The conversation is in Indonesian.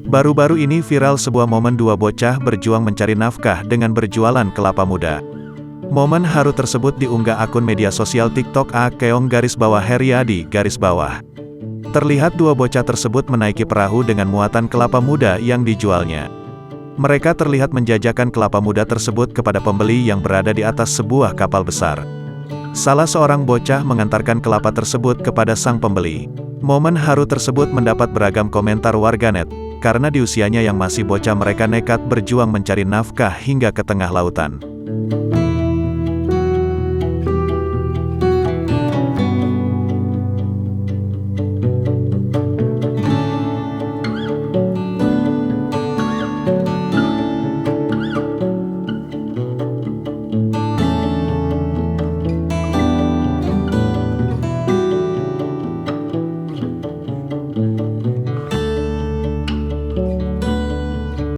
Baru-baru ini viral sebuah momen dua bocah berjuang mencari nafkah dengan berjualan kelapa muda. Momen haru tersebut diunggah akun media sosial TikTok @keong_Heryadi_. Terlihat dua bocah tersebut menaiki perahu dengan muatan kelapa muda yang dijualnya. Mereka terlihat menjajakan kelapa muda tersebut kepada pembeli yang berada di atas sebuah kapal besar. Salah seorang bocah mengantarkan kelapa tersebut kepada sang pembeli. Momen haru tersebut mendapat beragam komentar warganet, karena di usianya yang masih bocah mereka nekat berjuang mencari nafkah hingga ke tengah lautan.